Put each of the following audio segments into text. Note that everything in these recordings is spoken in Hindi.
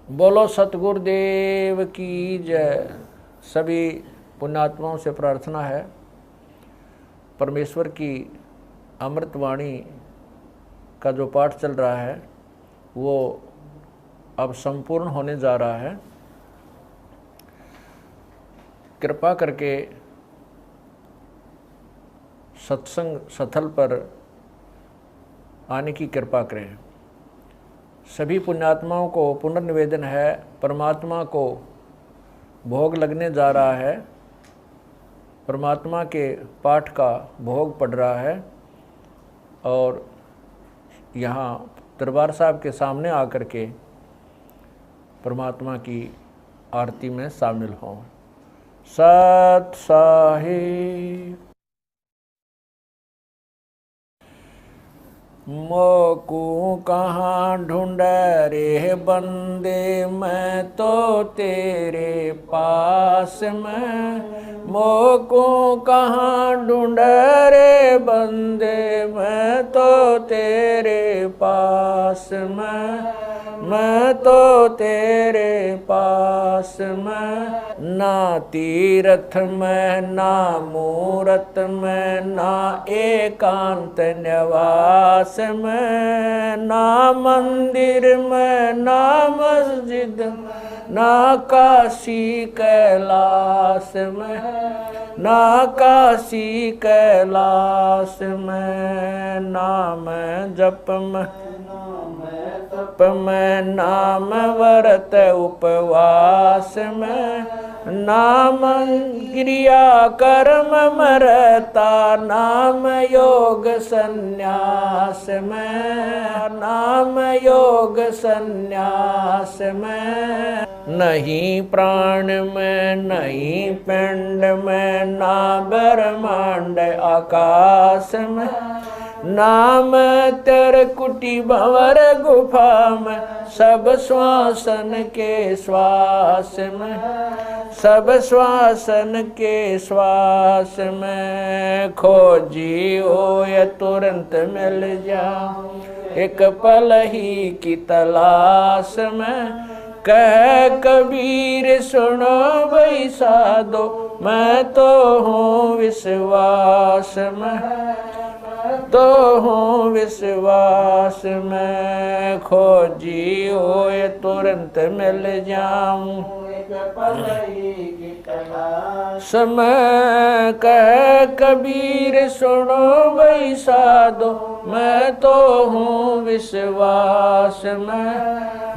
बोलो सतगुरुदेव की जय। सभी पुण्यात्माओं से प्रार्थना है, परमेश्वर की अमृतवाणी का जो पाठ चल रहा है वो अब संपूर्ण होने जा रहा है। कृपा करके सत्संग स्थल पर आने की कृपा करें। सभी पुण्यात्माओं को पुनर्निवेदन है, परमात्मा को भोग लगने जा रहा है, परमात्मा के पाठ का भोग पड़ रहा है और यहाँ दरबार साहब के सामने आकर के परमात्मा की आरती में शामिल हों। सत साहिब। मोकू कहाँ ढूंढ रे बंदे, मैं तो तेरे पास में। मोकू कहाँ ढूंढ रे बंदे, मैं तो तेरे पास में। मैं तो तेरे पास में। ना तीरथ में ना मूरत में, ना एकांत निवास में, ना मंदिर में ना मस्जिद, ना काशी कैलाश में, ना काशी कैलाश में। नाम जप में नाम व्रत उपवास में, नाम क्रिया कर्म मरता, नाम योग संन्यास में, नाम योग संन्यास में। नहीं प्राण में नहीं पिंड में, ना ब्रह्मांड आकाश में, नाम तेरे कुटी भंवर गुफा में, सब श्वासन के श्वास में, सब श्वासन के श्वास में। खोजी हो या तुरंत मिल जा, एक पल ही की तलाश में। कह कबीर सुनो भाई साधो, मैं तो हूँ विश्वास में, तो हूँ विश्वास में। खोजी हो ये तुरंत मिल जाऊं, समय कह कबीर सुनो भाई साधो, मैं तो हूँ विश्वास में,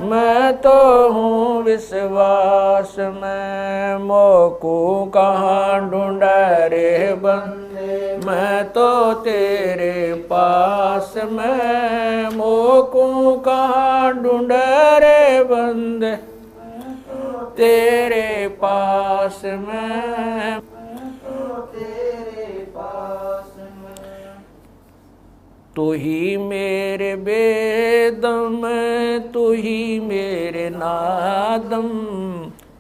मैं तो हूँ विश्वास में। मोकू कहाँ ढूंढ रे बंदे, मैं तो तेरे पास में। मोकू कहाँ ढूंढ रे बंदे, तेरे पास में, तेरे पास में। तू ही मेरे वेदम, तू ही मेरे नादम,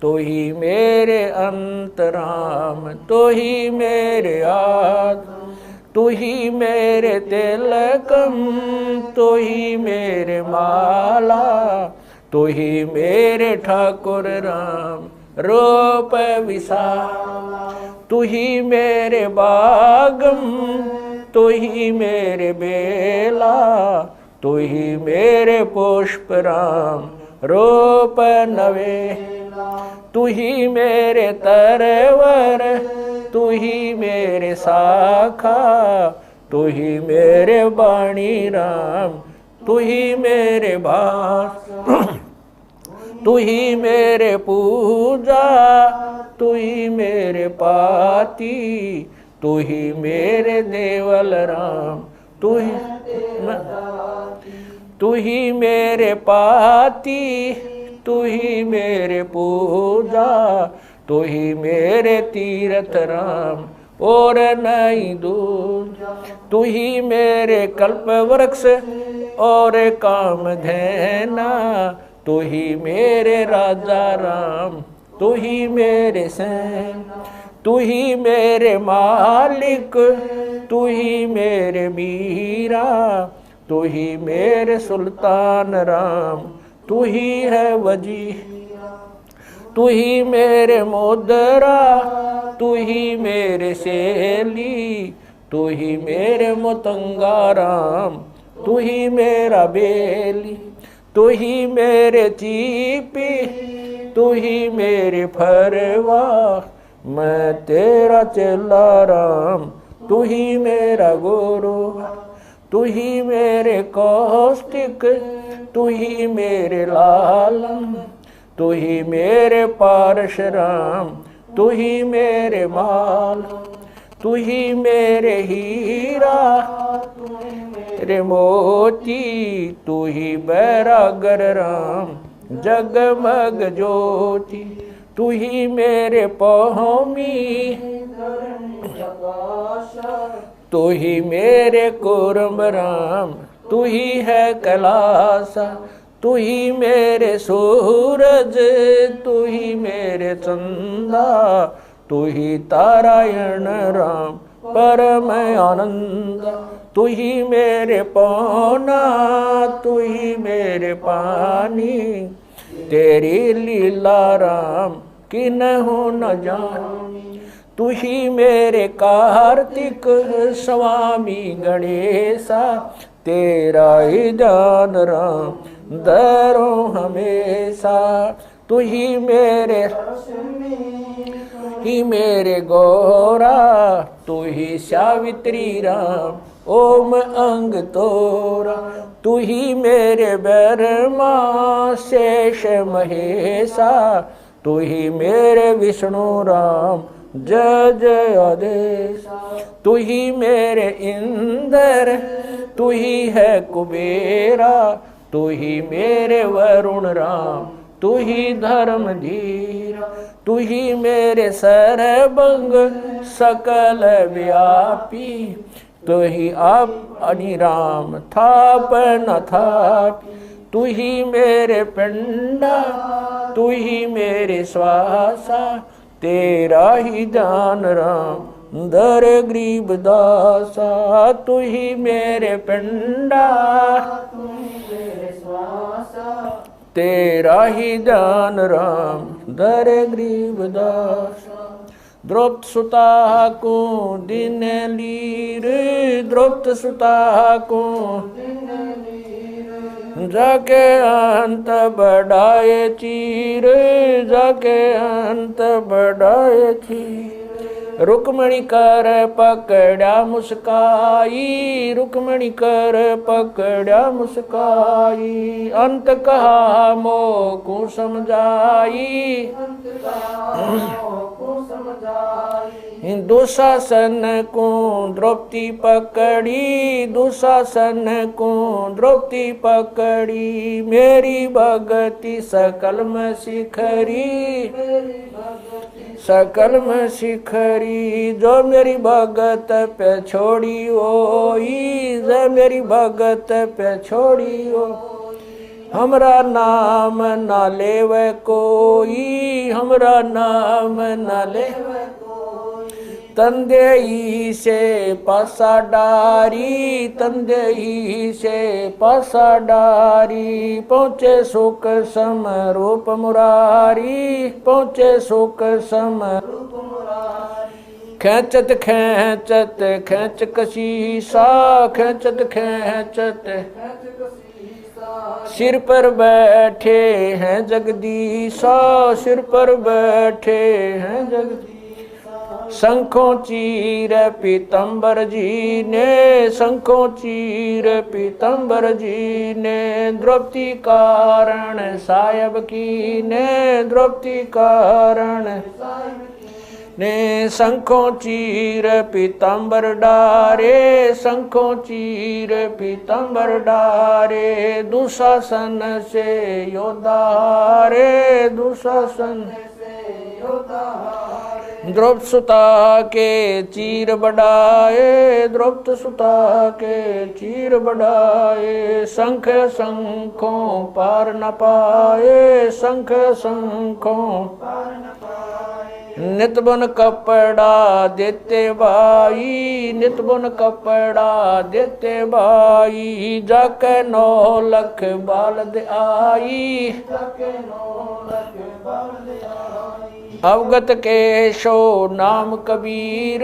तू ही मेरे अंतराम, तू ही मेरे आत्म, तू ही मेरे तिलकम, तू ही मेरे माला, तू ही मेरे ठाकुर राम रूप विशाला। तू ही मेरे बागम, तू ही मेरे बेला, तू ही मेरे पुष्प राम रूप नवेला। तू ही मेरे तरवर, तू ही मेरे शाखा, तू ही मेरे वाणी राम, तू ही मेरे भास, तू ही मेरे पूजा, तू ही मेरे पाती, तू ही मेरे देवल राम, तू ही मेरे पाती, तू ही मेरे पूजा, तू ही मेरे तीर्थ राम और नहीं दूजा। तू ही मेरे कल्प वृक्ष और काम धैना, तू ही मेरे राजा राम, तू ही मेरे सैन, तू ही मेरे मालिक, तू ही मेरे मीरा, तू ही मेरे सुल्तान राम, तू ही है वजी, तू ही मेरे मोदरा, तू ही मेरे सेली, तू ही मेरे मतंगाराम, तू ही मेरा बेली, तू ही मेरे चीपी, तू ही मेरे फरवा, मैं तेरा चेला राम, तू ही मेरा गुरु, तू ही मेरे कौष्टिक, तू ही मेरे लालम, तू ही मेरे पारशुराम, तू ही मेरे माल, तू ही मेरे हीरा, मेरे मोती, तू ही बैरागर राम, जगमग ज्योति, तू ही मेरे पौमी, तू ही मेरे कुर्म राम, तू ही है कैलासा, तू ही मेरे सूरज, तू ही मेरे चंदा, तू ही तारायण राम परम आनंद, तू ही मेरे पौना, तू ही मेरे पानी, तेरी लीला राम किन्हु न जानी, तू ही मेरे कार्तिक स्वामी गणेशा, तेरा ही जान राम दरो हमेशा, तू ही मेरे गौरा, तू ही सावित्री राम ओम अंग तोरा, तू ही मेरे ब्रह्मा शेष महेशा, तू ही मेरे विष्णु राम जय जय आदेश, तू ही मेरे इंद्र, तू ही है कुबेरा, तू ही मेरे वरुण राम, तू ही धर्म धीरा, तू ही मेरे सरबंग सकल व्यापी, तू ही आप अनिराम थाप न थापी, तू ही मेरे पिंडा, तू ही मेरे श्वासा, तेरा ही जान राम दर गरीब दासा, तू ही मेरे पिंडा, तू ही मेरे श्वासा, तेरा ही जान राम दर गरीब दासा। द्रौपद सुता को दिन लीर, द्रौपद सुता को जाके अंत बढ़ाए चीर, जाके अंत बढ़ाए चीर, रुक्मणी कर पकड़ा मुस्काई, रुक्मणी कर पकड़ा मुस्काई, अंत कहा मोको समझाई, दुशासन को द्रौपदी पकड़ी, दुशासन को द्रौपदी पकड़ी, मेरी भगति सकल में शिखरी, सकल में शिखरी, जो मेरी भगत पे छोड़ी ओई, जो मेरी भगत पे छोड़ी ओ, हमरा नाम न लेवे कोई, हमरा नाम न लेवे कोई, तंदेई से पासा डारी, तंदेई से पासा डारी, पहुँचे सुख सम रूप मुरारी, पहुँचे सुख सम रूप मुरारी, खेचत खेचत खेच कशीसा, खेचत खेचत सिर पर बैठे हैं जगदीशा, सिर पर बैठे हैं जगदीशा, शंखों चीर पीतम्बर जी ने, शंखों चीर पीतम्बर जी ने, द्रौपदी कारण सायब की ने, द्रौपदी कारण ने, शंखों चीर पीतम्बर डारे, शंखों चीर पीतम्बर डारे, दुशासन से योद्धा हारे, दुशासन से योद्धा हारे, द्रौपद सुता के चीर बढ़ाए, द्रौपद सुता के चीर बढ़ाए, शंख शंखों पार न पाए, शंख शंखों पार न पाए, नित बुन कपड़ा देते भाई, नित बुन कपड़ा देते भाई, जाके 9 लख बालद आई, अवगत के सो नाम कबीर,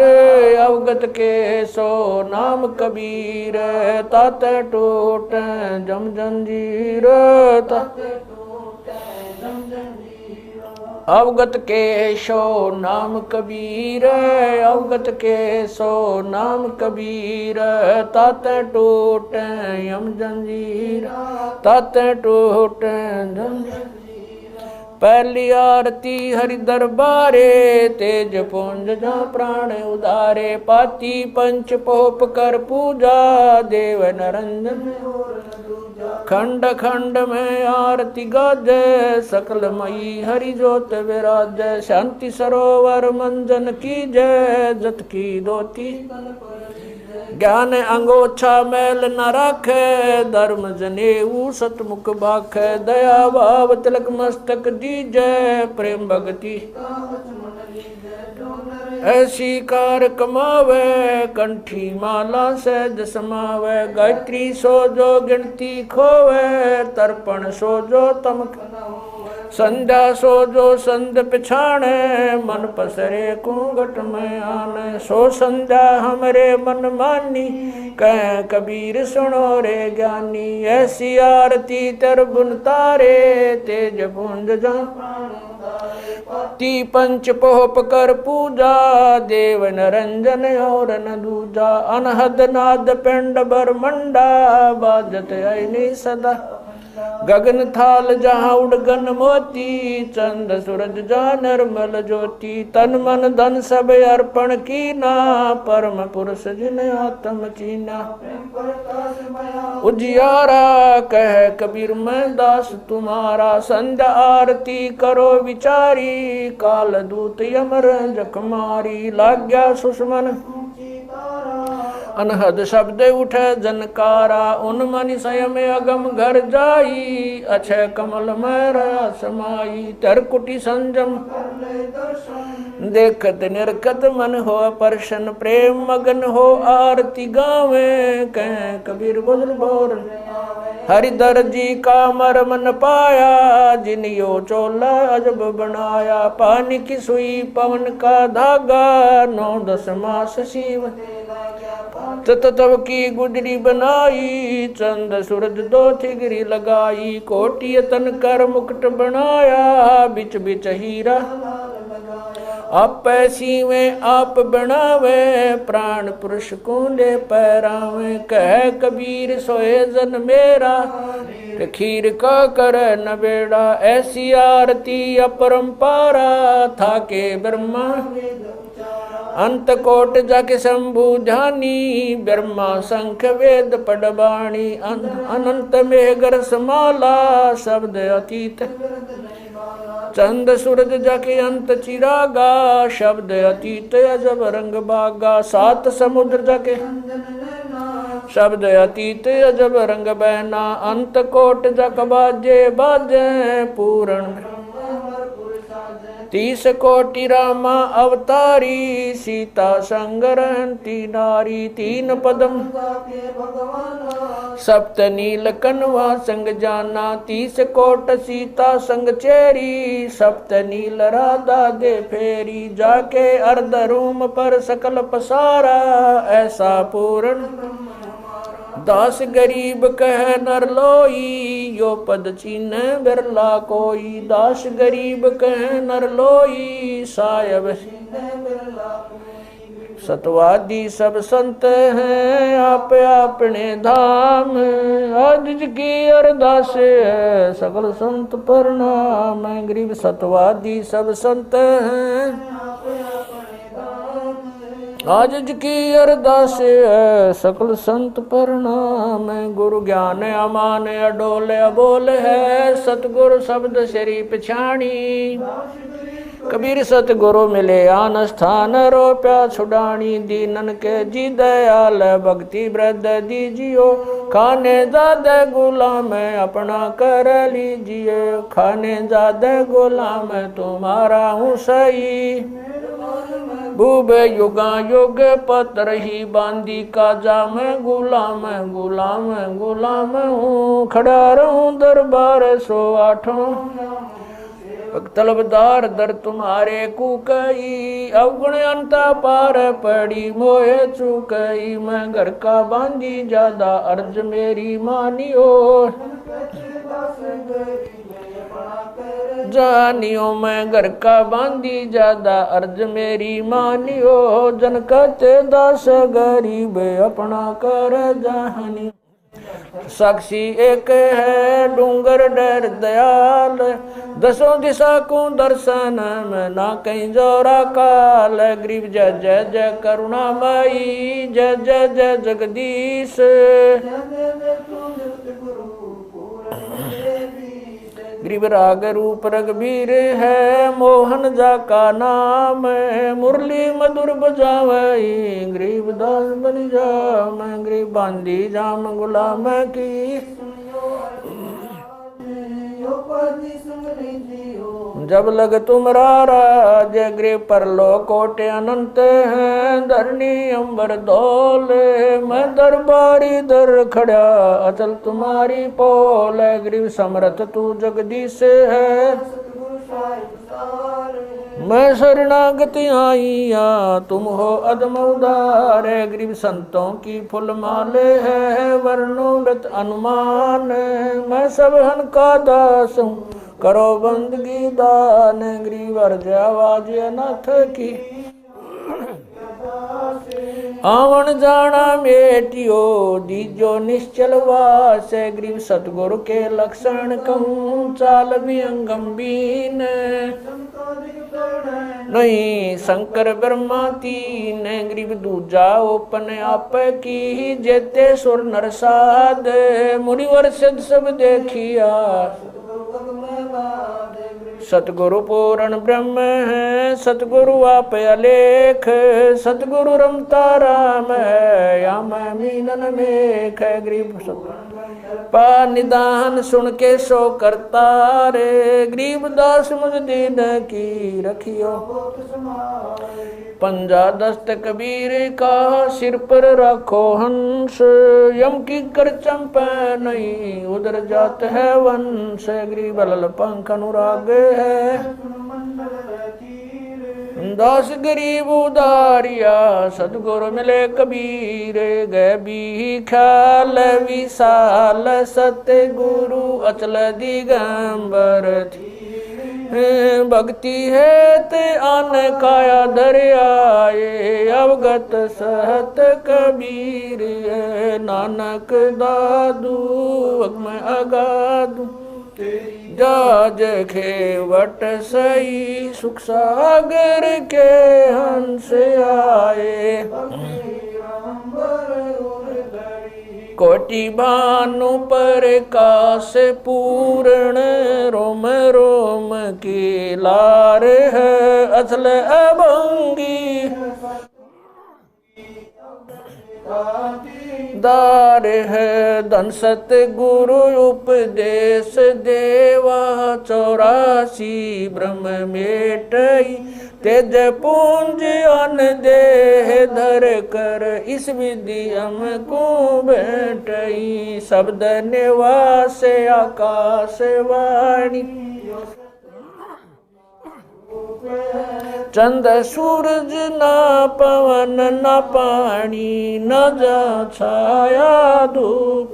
अवगत के सो नाम कबीर, तात टूट जम जंजीर, अवगत के सो नाम कबीर, अवगत के सो नाम कबीर, तात टूट यम जंजीर, तात टूट जंजीर। पहली आरती हरि दरबारे, तेज पुंज जा प्राण उदारे, पाती पंच पोप कर पूजा, देव नरंजन खंड खंड में आरती गाजे, सकल मई हरि जोत विराज, शांति सरोवर मंजन की जय, जत की दोती ज्ञान अंगोछा मैल न राखे, धर्म जनेऊ सतमुख बाखे, दया भाव तिलक मस्तक दीजै, प्रेम भक्ति ऐसी कार कमावे, कंठी माला सहज समावे, गायत्री सो जो गिनती खोवे, तर्पण सो जो तम संध्या सो जो संध पिछाणे, मन पसरे कुंगट में आने, सो संध्या हमरे मन मानी, कह कबीर सुनो रे ज्ञानी, ऐसी आरती तर बुन तारे, तेज पुंज जा ती पंच पोप कर पूजा, देव नरंजन और न दूजा, अनहद नाद पिंड बरमंडा, बाजत ऐनी सदा, गगन थाल जहाँ उड़गन मोती, चंद सूरज जा निर्मल ज्योति, तन मन धन सब अर्पण कीना, परम पुरुष जिन आत्म चीना, उजियारा कह कबीर मैं दास तुम्हारा, संध्या आरती करो विचारी, काल दूत यमर जखमारी, लाग्या सुषमन अनहद शब्द उठे जनकारा, उन मनि स्वयं अगम घर जाई, अक्षय कमल में रहा समाई, तरकुटी संजम देखत निरखत मन हो परशन, प्रेम मगन हो आरती गावे, कह कबीर बोल बोर, हरिधर जी का मरम न पाया, जिन यो चोला अजब बनाया, पानी की सुई पवन का धागा, 9-10 मास शिव तब की गुजरी बनाई, चंद सूरज 2 थिगरी लगाई, कोटि तन कर मुकुट बनाया, बिच बिच हीरा आप ऐसी में आप बनावे, प्राण पुरुष कूंडे पैरावे, कह कबीर सोए जन मेरा, खीर का कर न बेड़ा, ऐसी आरती अपरंपारा, था के ब्रह्मा अंत कोट जाके शंभु जानी, ब्रह्मा शंख वेद पडबाणी, अनंत मेघर समाला, शब्द अतीत चंद सूरज जाके अंत चिरागा, शब्द अतीत अजब रंग बागा, 7 समुद्र जाके शब्द अतीत अजब रंग बहना, अंत कोट जक बाजे बाजे, पूर्ण 30 कोटि रामा अवतारी, सीता संग रहती नारी, 3 पदम सप्त नील कनवा संग जाना, 30 कोट सीता संग चेरी, सप्त नील राधा दे फेरी, जाके अर्ध रूम पर सकल पसारा, ऐसा पूर्ण दास गरीब कह नर लोई, यो पद चीन बिरला कोई, दास गरीब कह नर लोई, सायब सतवादी सब संत हैं, आप अपने धाम, आज की अरदास है सकल संत प्रणाम, गरीब सतवादी सब संत हैं, आज की अरदास है सकल संत प्रणाम, गुरु ज्ञान अमान अडोल अबोल है, सतगुरु शब्द श्री पिछाणी, कबीर सतगुरु मिले आन स्थान, रोप्या छुड़ानी, दीनन के जी दयाल, भक्ति वृद्ध दीजियो, खाने जादे गुलाम अपना कर लीजिए, खाने जादे गुलाम तुम्हारा हूँ सही। भूब युगा युग पतर ही बांदी काजा मैं गुलाम गुलाम गुलाम हूँ खड़ा रहूं दरबार 108 तलबदार दर तुम्हारे कुकई अवगुण अंता पार पड़ी मोहे चुकई मैं घर का बांधी ज्यादा अर्ज मेरी मानियो जानियो मैं घर का बांधी ज्यादा अर्ज मेरी मानियो जन कहते दास गरीब अपना कर जानी साक्षी एक है डूंगर डर दयाल दसों दिशा को दर्शन में ना कहीं जोरा काल गरीब जय जय जय करुणामयी जय जय जय जगदीश गरीब राग रूप रघुबीर है मोहन जा का नाम मुरली मधुर बजावई गरीब दास बन जा मैं गरीब बांधी जाम गुलाम की जब लग तुमरा राज गृह पर लो कोटे अनंत हैं धरनी अंबर दौल मैं दरबारी दर खड़ा अचल तुम्हारी पोल गरीब समर्थ तू जगदीश है मैं शरणागति आईया तुम हो अदम उदार गरीब संतों की फुल माले है वर्णों व्रत अनुमान मैं सब हन का दास हूँ करो बंदगी दान गरीब अर्ज आवाज अनाथ की आवन जाना मेटियो दीजो निश्चल वास गरीब सतगुरु के लक्षण कहूँ चाल भी अंगम्बीन नहीं शंकर ब्रह्मा तीन गरीब दूजा ओपन आप की जेते सुर नरसाद मुनिवर सिद्ध सब देखिया सतगुरु पूर्ण ब्रह्म है सतगुरु आप अलेख सतगुरु रमता राम है या मैं मीनन मेख है गरीब पा निदान सुन के सो करता रे गरीब दास मुझ दीन की रखियो पंजा दस्त कबीर का सिर पर रखो हंस यम की कर चंपा नहीं उधर जात है वंश गरीब लल पंख अनुराग है दास गरीब उदारिया सतगुरु मिले कबीर गए भी ख्याल विशाल सत्य गुरु अचल दिगंबर थी भक्ति है ते आन काया दरियाए अवगत सहत कबीर नानक दादू मैं अगादू जाज खेवट सही सुख सागर के हंस आए कोटि भानु पर काश पूर्ण रोम रोम की लार है असल अभंगी दार है धन सत गुरु उपदेश देवा 84 ब्रह्म मेटई तेज पूंज अन देह धर कर इस विधि हमको बैठई शब्द निवास आकाश वाणी चंद सूरज ना पवन न पानी न जा छाया धूप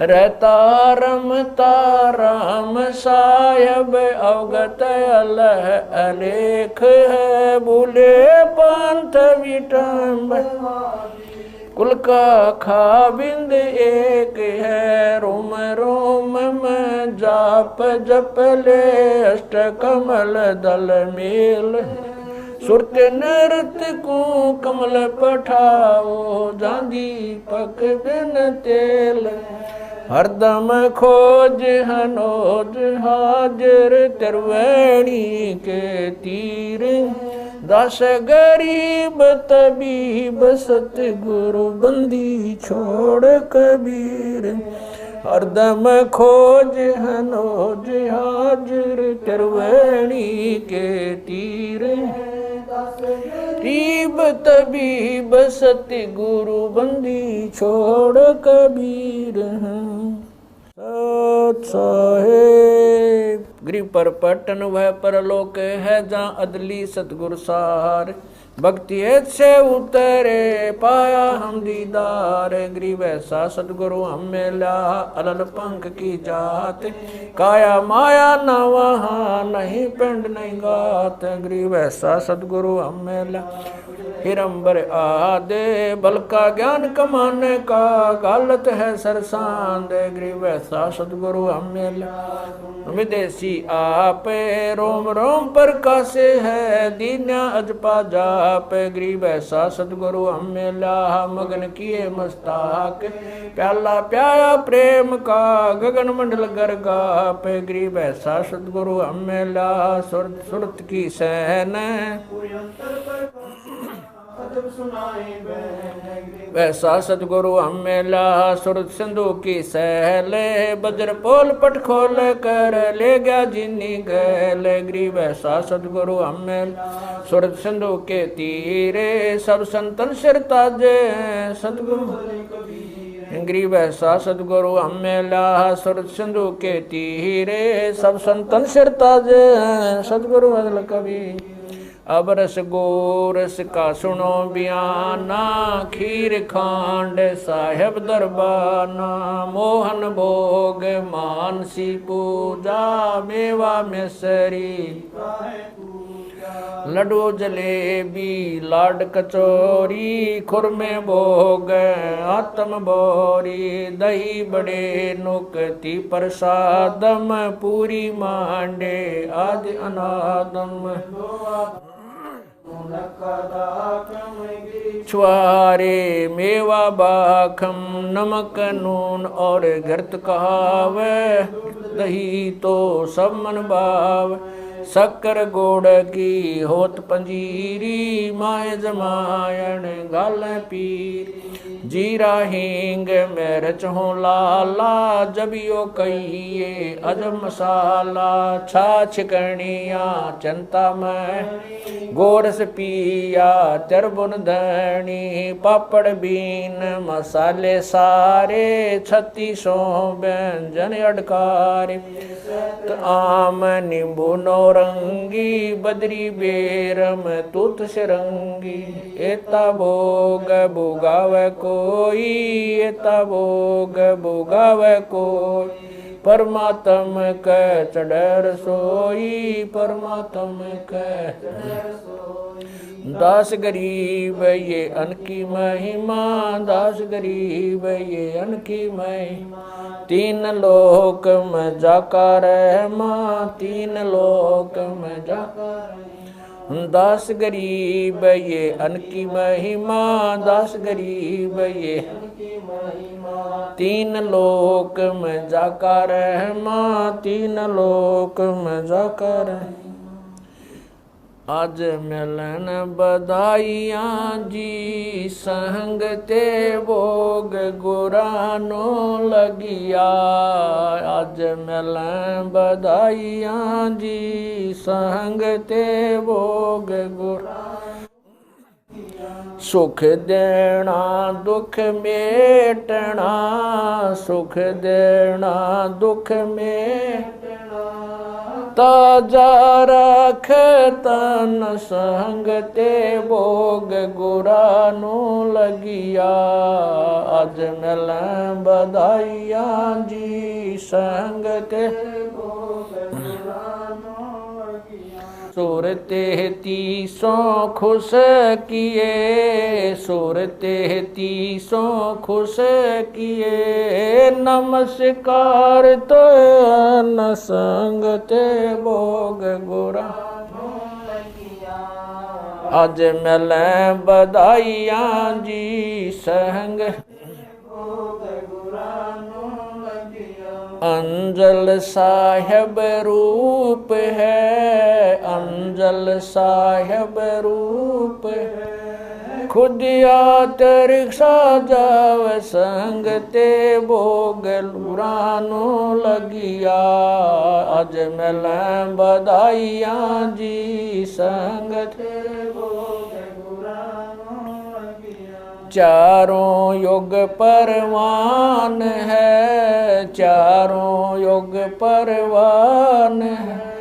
रहता रमता राम साहेब अवगत अलह अलेख है भूले पंथ विटम्ब कुल का खाबिंद एक है रोम रोम में जाप जप ले अष्ट कमल दल मेल सुरत नृत्य को कमल पठाओ जांदी पक बिन तेल हरदम खोज हनोज हाजिर त्रिवेणी के तीर दास गरीब तबीब सतगुरु बंदी छोड़ कबीर हरदम खोज हनोज हाजिर त्रिवेणी के तीर रीब तबीब सतगुरु बंदी छोड़ कबीर सत साहेब। गरीब पर पटन वह परलोक है जहाँ अदली सतगुरु सार। भक्ति से उतरे पाया हम दीदार। गरीब ऐसा सतगुरु हम मिला अलल पंख की जात। काया माया न वहाँ नहीं पिंड नहीं गात। गरीब ऐसा सतगुरु हम मिला हिरंबर आदे। बल का ज्ञान कमाने का गालत है सरसांद। गरीब ऐसा सतगुरु हम मिला विदेशी आपे। रोम रोम पर कासे है दीन्या अजपा जाप। गरीब ऐसा सतगुरु हम मिला मगन किए मस्ताक। प्याला प्याया प्रेम का गगन मंडल गरगाप। गरीब ऐसा सतगुरु हम मिला सुरत सुरत की सहन। वैसा सतगुरु हम मिला सुरत सिंधु की सहले। बज्र पोल पट खोल कर ले गया जिन्नी गैल। गरीब ऐसा सतगुरु हम मिला सुरत सिंधु के तीरे। सब संतन सिर ताजे सतगुरु। गरीब ऐसा सतगुरु हम मिला सुरत सिंधु के तीरे। सब संतन सिर ताजे सतगुरु अदल कबीर। अब रस गोरस का सुनो बयाना। खीर खांड साहेब दरबाना। मोहन भोग मानसी पूजा। मेवा मिसरी लड्डू जलेबी लाड कचौरी। खुरमे भोग आत्म बोरी। दही बड़े नुकती प्रसादम। पूरी मांडे आदि अनादम। छुआरे मेवा बाखम नमक नून और घृत कहावे। दही तो सब मन भाव। शक्कर गोड़ की होत पंजीरी। माए जमायन गाल पीर। जीरा हींग मिर्च हो लाला। जबियो कहिए अजब मसाला। छाछ कणिया चिंता में गोरस पिया तिरबुन धनी। पापड़ बीन मसाले सारे। 3600 व्यंजन अडकारे। आम नींबू नौरंगी। बदरी बेरम तुत सिरंगी। एता भोग भोगावे कोई। एता भोग भोगावे कोई। परमात्म कै चढ़ सोई। परमात्म कै दास गरीब ये अनकी महिमा। दास गरीब ये अनकी महिमा। तीन लोक में जाका रहमा। तीन लोक में जाका दास गरीब ये अनकी महिमा। दास गरीब ये तीन लोक में जाका रहमा। तीन लोक में जाका रहमा। आज मिलन बधाइयाँ जी संग ते भोग गुरानो लगिया। आज मिलन बधाइयाँ जी संग ते भोग गुरा। सुख देना दुख मेटना। सुख देना दुख मेटना। ताजा रख तन संग ते भोग गुरानो लगिया। आज मिल बधाइयाँ जी संग ते भोग गुरानो लगिया। सूरते 300 खुश किए। सूरते 300 खुश किए। नमस्कार तो न संग ते भोग गुरा। आज मिल बधाइयाँ जी संग अंजल साहेब रूप है। अंजल साहेब रूप है। खुद यातर साजाव संग ते भोग गुरानो लगिया। आज मिल बधाइयाँ जी संग ते भोग चारों युग परवान है, चारों युग परवान है।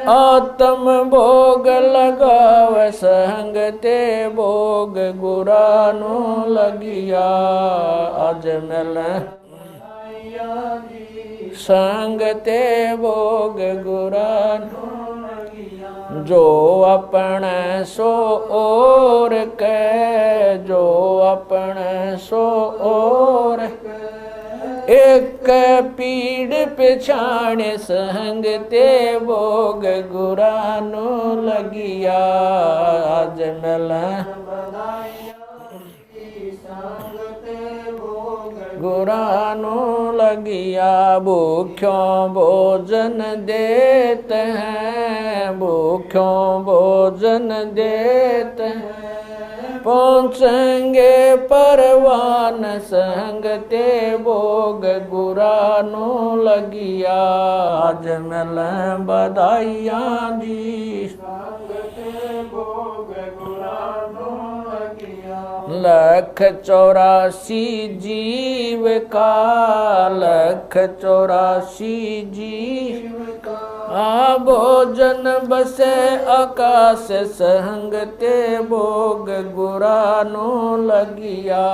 आत्म भोग लगाव संग ते भोग गुरानो लगिया। आज मिल संग ते भोग गुरानो। जो अपने सो और के, जो अपने सो और एक पीड़ पिछाण संग ते भोग गुरानो लगिया। आज मिल गुरानो लगिया। भूख्यों भोजन देते हैं, भूख्यों भोजन देते हैं। पहुँचेंगे परवान संग ते भोग गुरानो लगिया। आज मिल बधाइयाँ जी संग ते भोग गुरानो लगिया। 184 जीव का, 184 जीव का। भोजन बसे आकाश संग ते भोग गुरानो लगिया।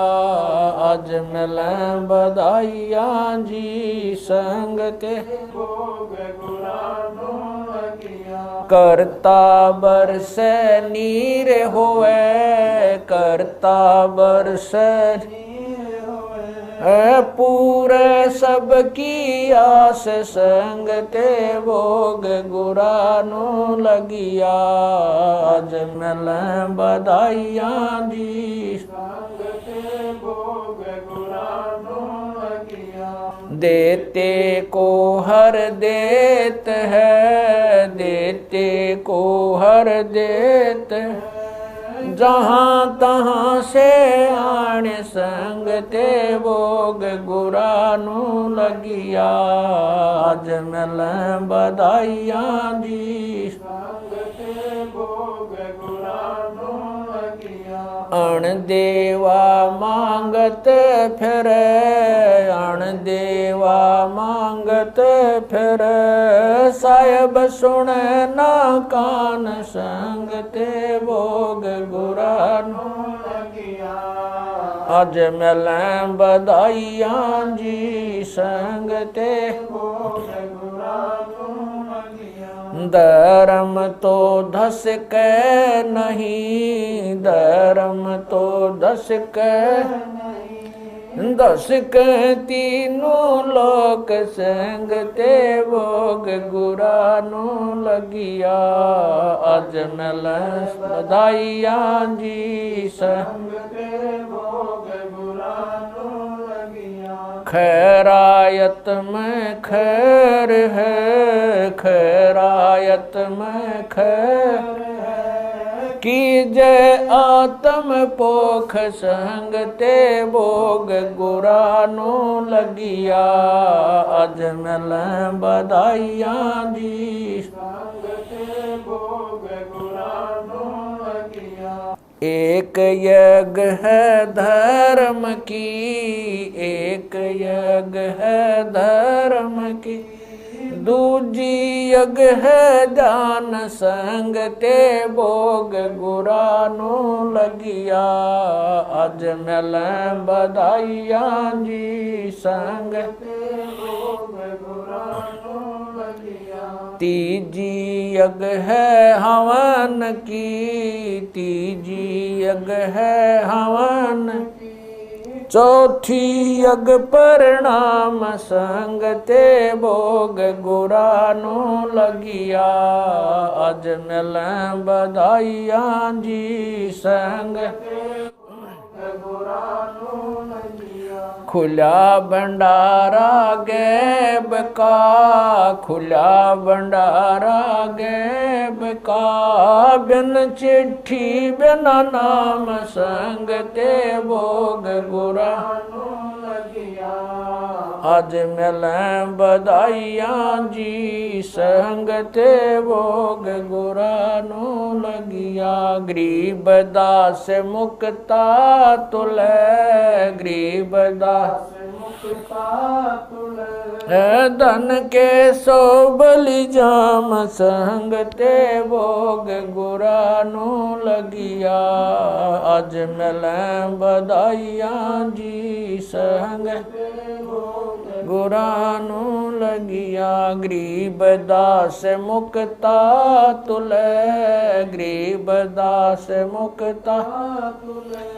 आज मिल बधाइयाँ जी संग ते भोग गुरानो लगिया। करता बरसे नीर होए, करता बरसे पूरे सबकी आस संग ते भोग गुरानो लगिया। आज मिल बधाइयाँ जी संग ते भोग गुरानो लगिया। देते को हर देत है, देते को हर देत है। जहाँ तहाँ से आण संग ते भोग गुरानो लगिया। आज मिल बधाइयाँ जी संग ते भोग गुरानो लगिया। अण देवा मांगत फिर, अण देवा मांगत फिर। साहिब सुने ना कान संग ते भोग गुरानो लगिया। आज मिल बधाइयाँ जी संग ते भोग गुरानो लगिया। धर्म तो धस के नहीं, धर्म तो धस के नहीं। दस के तीनों लोक संग ते भोग गुरानो लगिया। आज मिल बधाइयाँ जी संग ते भोग गुरानो लगिया। खैरायत में खैर है, खैरायत में खैर है। कीजे आत्म पोख संग ते भोग गुरानो लगिया। आज मिल बधाइयाँ जी संग ते भोग गुरानो लगिया। एक यज्ञ है धर्म की, एक यज्ञ है धर्म की। दूजी यज्ञ है दान संग ते भोग गुरानो लगिया। आज मिल बधाइयाँ जी संग ते भोग गुरानो लगिया। तीजी यज्ञ है हवन की, तीजी यज्ञ है हवन की। चौथी यज्ञ परिणाम संग ते भोग गुरानो लगिया। आज मिल बधाइयाँ जी संग ते गुरानो लगिया। खुला भंडारा गैब का, खुला भंडारा गैब का। बिन चिट्ठी बिना नाम संग ते भोग गुरानो लगिया। आज मिलें बधाइयाँ जी, संगते भोग गुरानो लगिया। गरीब दास मुक्ता तुले, गरीब दास धन के सो बलि जाम, संगते भोग गुरानो लगिया। आज मिलें बधाइयाँ जी, संग गुरानो लगिया। गरीब दास मुक्ता तुले, गरीब दास मुक्ता तुले।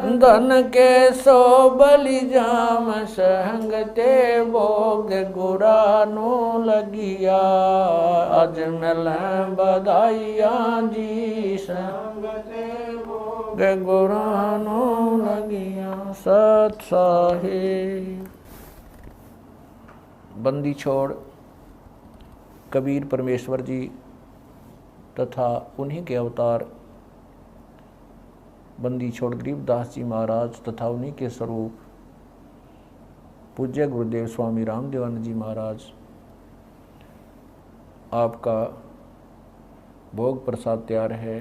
धन के सो बलि जाम, संगते भोग गुरानो लगिया। आज मिलें बधाइयाँ जी, संगते भोग गुरानो लगिया। सत साहिब। बंदी छोड़ कबीर परमेश्वर जी तथा उन्हीं के अवतार बंदी छोड़ गरीबदास जी महाराज तथा उन्हीं के स्वरूप पूज्य गुरुदेव स्वामी रामदेवानंद जी महाराज, आपका भोग प्रसाद तैयार है।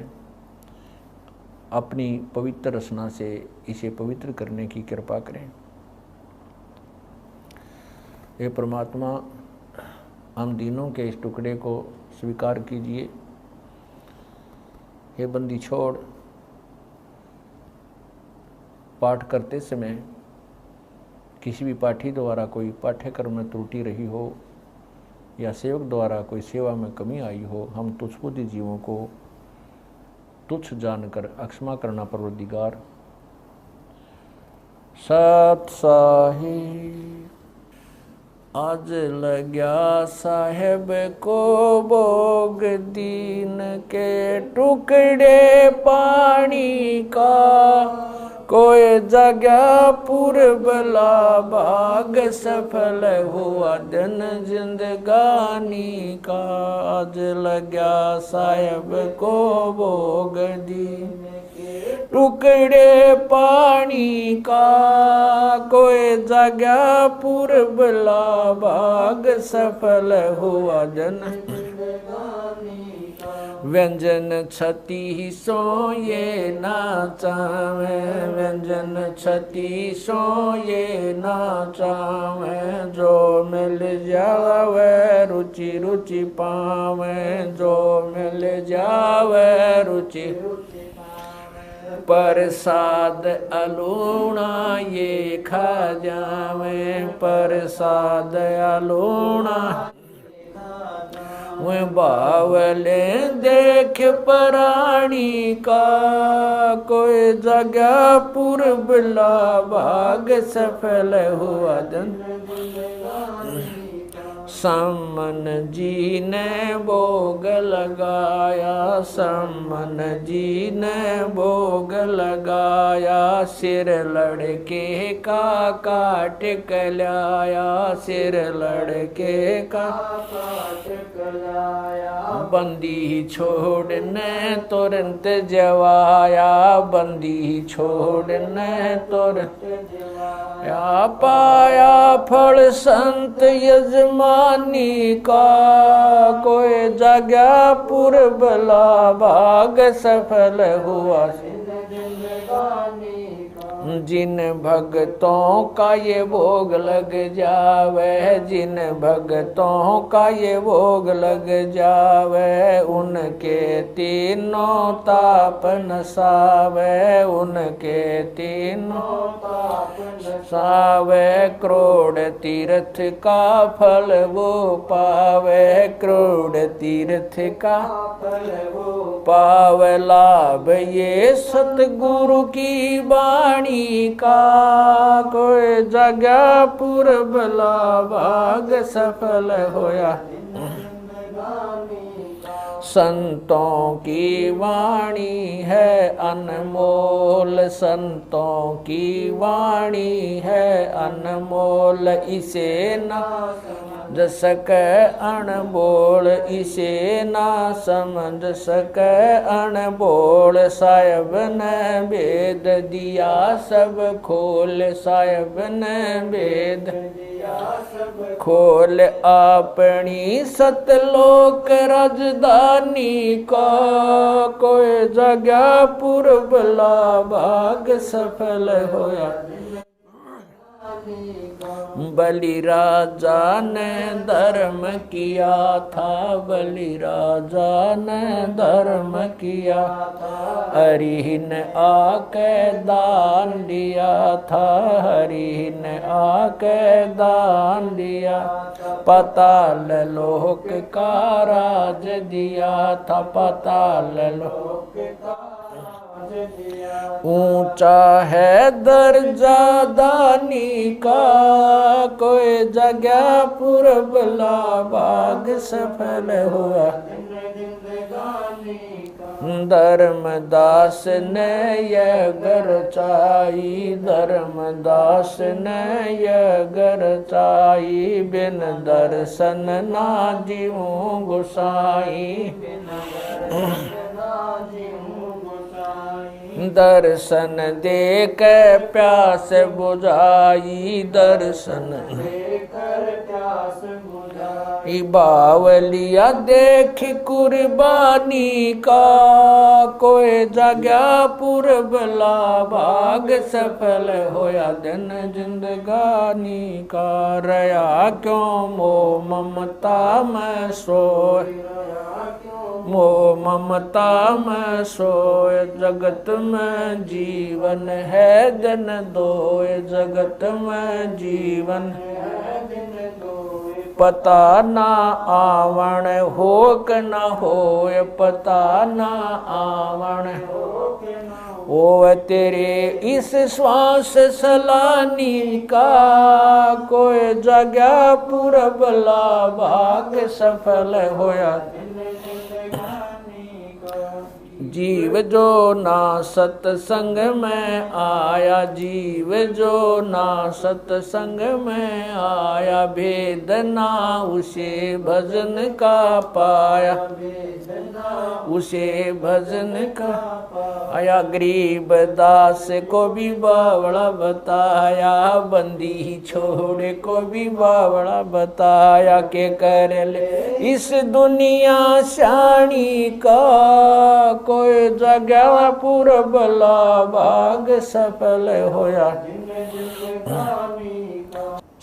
अपनी पवित्र रचना से इसे पवित्र करने की कृपा करें। हे परमात्मा, हम दीनों के इस टुकड़े को स्वीकार कीजिए। हे बंदी छोड़ पाठ करते समय किसी भी पाठी द्वारा कोई पाठ्यक्रम में त्रुटि रही हो या सेवक द्वारा कोई सेवा में कमी आई हो, हम तुच्छबुद्धि जीवों को तुच्छ जानकर अक्षमा करना परवरदिगार। सत साहिब। आज लग्या साहेब को भोग दीन के टुकड़े पानी का, कोई जगह पूर्वला भाग सफल हुआ दिन जिंदगानी का। आज लग्या साहेब को भोग दीन टुकड़े पानी का, कोई जगह पूर्वला भाग सफल हुआ जन। व्यंजन छती सो ये नाचावे, व्यंजन छती सो ये नाचावे। जो मिल जावे रुचि रुचि पावे, जो मिल जावे रुचि प्रसाद अलूणा ये खा जावे, प्रसाद अलूणा वह बावले देख प्राणी का। कोई जगह पूर्वला भाग सफल हुआ दिन। सम्मन जी ने भोग लगाया, सम्मन जी ने भोग लगाया। सिर लड़के का काट कलाया, सिर लड़के का काट कलाया। बंदी छोड़ने तुरंत जवाया, बंदी छोड़ने तुरंत जवाया। पाया फल संत यजमानी का, कोई जगह पूर्वला भाग सफल हुआ जिन भक्तों का ये भोग लग जावे, जिन भक्तों का ये भोग लग जावे। उनके तीनों ताप नसावे, उनके तीनों ताप नसावे। करोड़ तीर्थ का फल वो पावे, करोड़ तीर्थ का फल वो पावे। लाभ ये सतगुरु की वाणी का, कोई जगह पूर्वला भाग सफल होया। संतों की वाणी है अनमोल, संतों की वाणी है अनमोल। इसे ना समझ सके अनबोल, इसे ना समझ सके अनबोल। साहिब ने भेद दिया सब खोल, साहिब ने भेद दिया खोल अपनी सतलोक राजधानी का, कोई जगह पुरबला भाग सफल होया। बलि राजा ने धर्म किया था, बलि राजा ने धर्म किया, हरि ने आके दान दिया था, हरि ने आके दान दिया। पाताल लोक का राज दिया था, पाताल लोक का ऊंचा है दर्जा दानी का, कोई जगह पुरबला भाग सफल हुआ। धर्मदास ने यह गरचाई, धर्मदास ने यह गरचाई, बिन दर्शन ना जीऊं गोसाई। दर्शन दे के प्यास बुझाई, दर्शन देकर प्यास बुझाई। बावलिया देख कुर्बानी का, कोई जगह पुरबला भाग सफल होया। दिन जिंदगानी का रया क्यों मोह ममता में सोए, मोह ममता में सोए। जगत में जीवन है दिन दोए, जगत में जीवन है दिन दोए। पता ना आवण हो क न होए, पता ना आवण हो क न होए। तेरे इस श्वास सलानी का, कोई जगह पुरबला भाग सफल होया। जीव जो ना सत्संग में आया, जीव जो ना सत्संग में आया, भेद ना उसे भजन का पाया, उसे भजन का आया। गरीब दास को भी बावड़ा बताया, बंदी छोड़े को भी बावड़ा बताया। के कर ले इस दुनिया शानी का, कोई जगह पुरबला भाग सफल होया।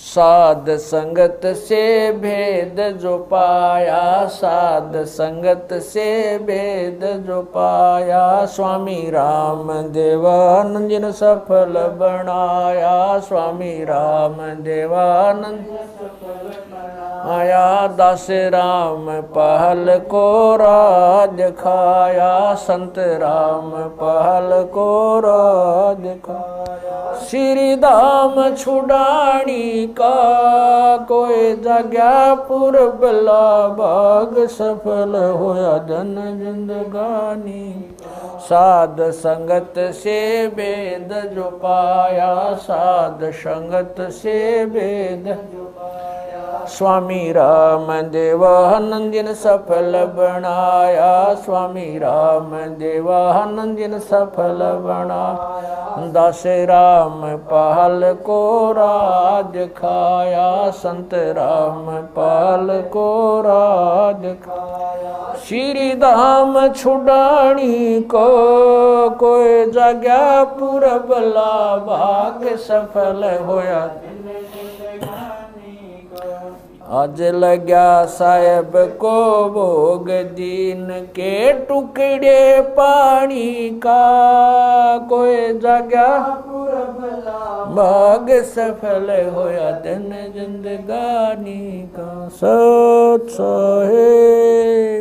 साध संगत से भेद जो पाया, साध संगत से भेद जो पाया। स्वामी राम देवानंद जिन सफल बनाया, स्वामी राम देवानंद आया। दास राम पहल को राज दिखाया, संत राम पहल को राज दिखाया। श्री धाम छुड़ानी का, कोई जगह पुरबला भाग सफल होया। जन जिंदगानी साध संगत से भेद जो पाया, साध संगत से भेद जो पाया। स्वामी राम देवानंद जिन सफल बनाया, स्वामी राम देवानंद जिन सफल बनाया। दास राम पहल को राज खाया, संत राम पहल को राज खाया। श्री धाम छुड़ानी को, कोई जगह पुरबला भाग सफल होया। आज लग्या साहेब को भोग दीन के टुकड़े पानी का, कोई जगह भाग सफल होया। दिन जिंदगानी का सत साहेब।